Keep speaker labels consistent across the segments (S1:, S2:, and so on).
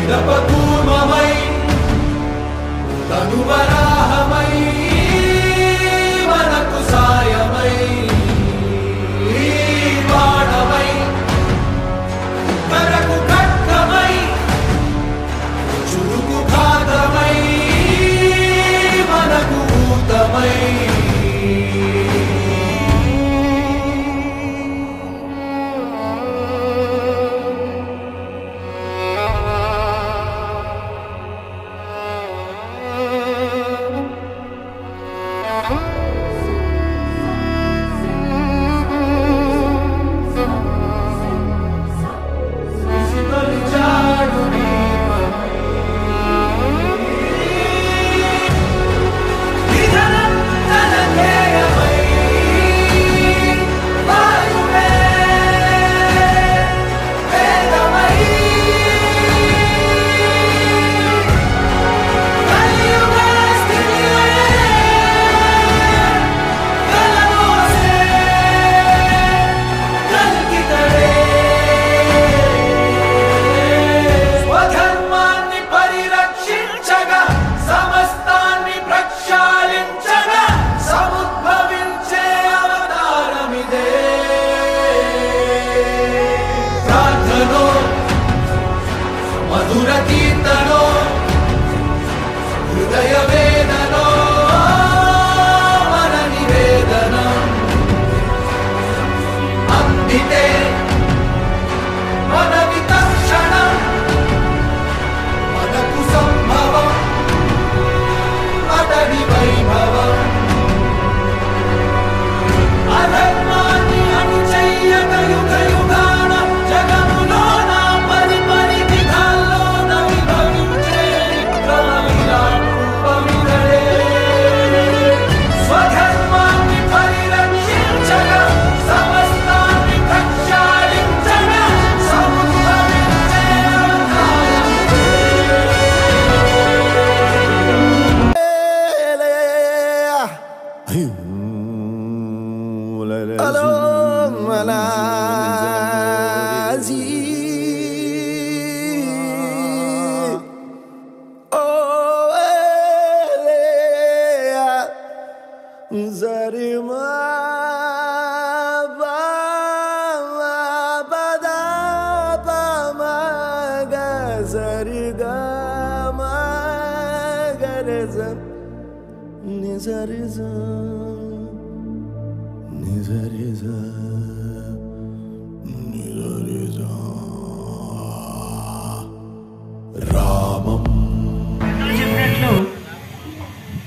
S1: शिरपकूर्ममयि तनुवराहमयि मनकु सायमयि बाणमयि करकु खड्गमयि चुरुकु घातमयि मनकु ऊतमयि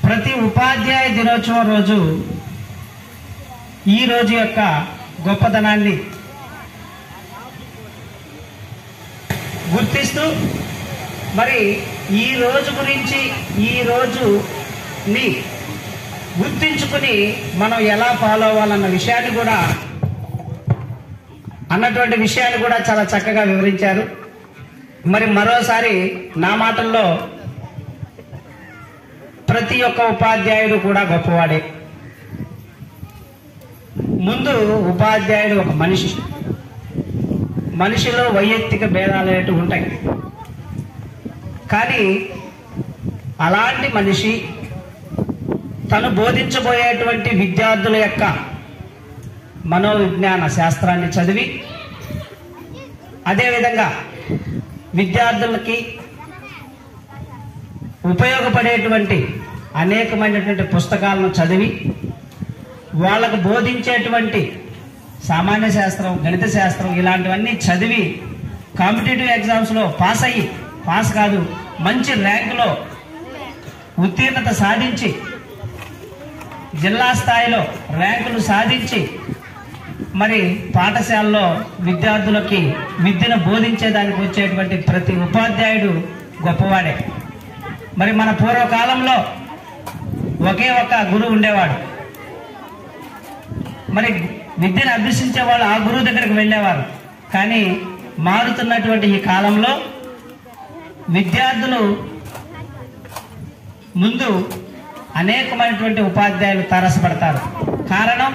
S2: ప్రతి ఉపాధ్యాయ దినోత్సవం రోజు ఈ రోజు యొక్క గొప్పతనాన్ని గుర్తిస్తూ మరి ఈ రోజు గురించి ఈ రోజుని గుర్తించుకుని మనం ఎలా ఫాలో అవ్వాలన్న విషయాన్ని కూడా అన్నటువంటి విషయాన్ని కూడా చాలా చక్కగా వివరించారు. మరి మరోసారి నా మాటల్లో ప్రతి ఒక్క ఉపాధ్యాయుడు కూడా గొప్పవాడే. ముందు ఉపాధ్యాయుడు ఒక మనిషి, మనిషిలో వైయక్తిక భేదాలు అనేవి ఉంటాయి. కానీ అలాంటి మనిషి తను బోధించబోయేటువంటి విద్యార్థుల యొక్క మనోవిజ్ఞాన శాస్త్రాన్ని చదివి అదేవిధంగా విద్యార్థులకి ఉపయోగపడేటువంటి అనేకమైనటువంటి పుస్తకాలను చదివి వాళ్ళకు బోధించేటువంటి సామాన్య శాస్త్రం, గణిత శాస్త్రం ఇలాంటివన్నీ చదివి కాంపిటేటివ్ ఎగ్జామ్స్లో పాస్ కాదు మంచి ర్యాంకులో ఉత్తీర్ణత సాధించి జిల్లా స్థాయిలో ర్యాంకులు సాధించి మరి పాఠశాలలో విద్యార్థులకి విద్యను బోధించేదానికి వచ్చేటువంటి ప్రతి ఉపాధ్యాయుడు గొప్పవాడే. మరి మన పూర్వకాలంలో ఒకే ఒక గురువు ఉండేవాడు. మరి విద్యను అభ్యసించే వాళ్ళు ఆ గురువు దగ్గరికి వెళ్ళేవారు. కానీ మారుతున్నటువంటి ఈ కాలంలో విద్యార్థులు ముందు అనేకమైనటువంటి ఉపాధ్యాయులు తారసపడతారు. కారణం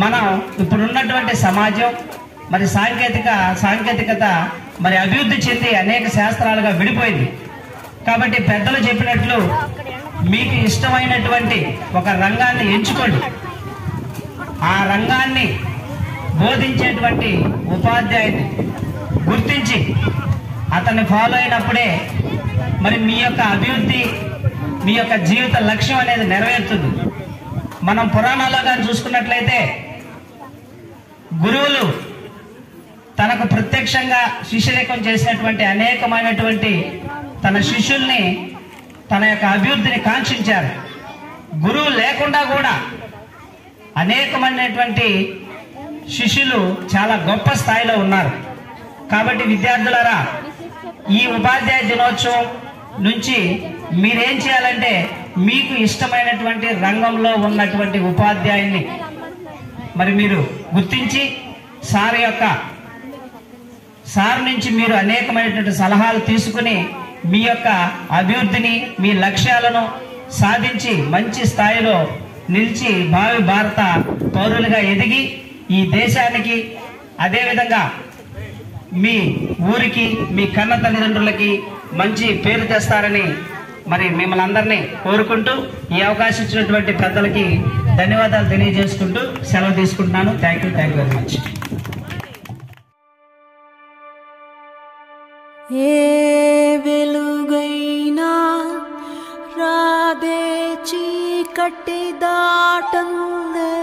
S2: మనం ఇప్పుడున్నటువంటి సమాజం, మరి సాంకేతికత మరి అభివృద్ధి చెంది అనేక శాస్త్రాలుగా విడిపోయింది. కాబట్టి పెద్దలు చెప్పినట్లు మీకు ఇష్టమైనటువంటి ఒక రంగాన్ని ఎంచుకోండి. ఆ రంగాన్ని బోధించేటువంటి ఉపాధ్యాయుని గుర్తించి అతన్ని ఫాలో అయినప్పుడే మరి మీ యొక్క అభివృద్ధి, మీ యొక్క జీవిత లక్ష్యం అనేది నెరవేరుతుంది. మనం పురాణాల్లో కానీ చూసుకున్నట్లయితే గురువులు తనకు ప్రత్యక్షంగా శిష్యరేఖం చేసినటువంటి అనేకమైనటువంటి తన శిష్యుల్ని తన యొక్క అభివృద్ధిని కాంక్షించారు. గురువు లేకుండా కూడా అనేకమైనటువంటి శిష్యులు చాలా గొప్ప స్థాయిలో ఉన్నారు. కాబట్టి విద్యార్థులారా, ఈ ఉపాధ్యాయ దినోత్సవం నుంచి మీరేం చేయాలంటే మీకు ఇష్టమైనటువంటి రంగంలో ఉన్నటువంటి ఉపాధ్యాయుల్ని మరి మీరు గుర్తించి సార్ నుంచి మీరు అనేకమైనటువంటి సలహాలు తీసుకుని మీ యొక్క అభివృద్ధిని, మీ లక్ష్యాలను సాధించి మంచి స్థాయిలో నిలిచి భావి భారత పౌరులుగా ఎదిగి ఈ దేశానికి, అదేవిధంగా మీ ఊరికి, మీ కన్న తల్లిదండ్రులకి మంచి పేరు తెస్తారని మరి మిమ్మల్ని అందరినీ కోరుకుంటూ ఈ అవకాశం ఇచ్చినటువంటి పెద్దలకి ధన్యవాదాలు తెలియజేసుకుంటూ సెలవు తీసుకుంటున్నాను. Thank you very much.
S3: ఏ వెలుగైనా రాదే చీకటి దాటందే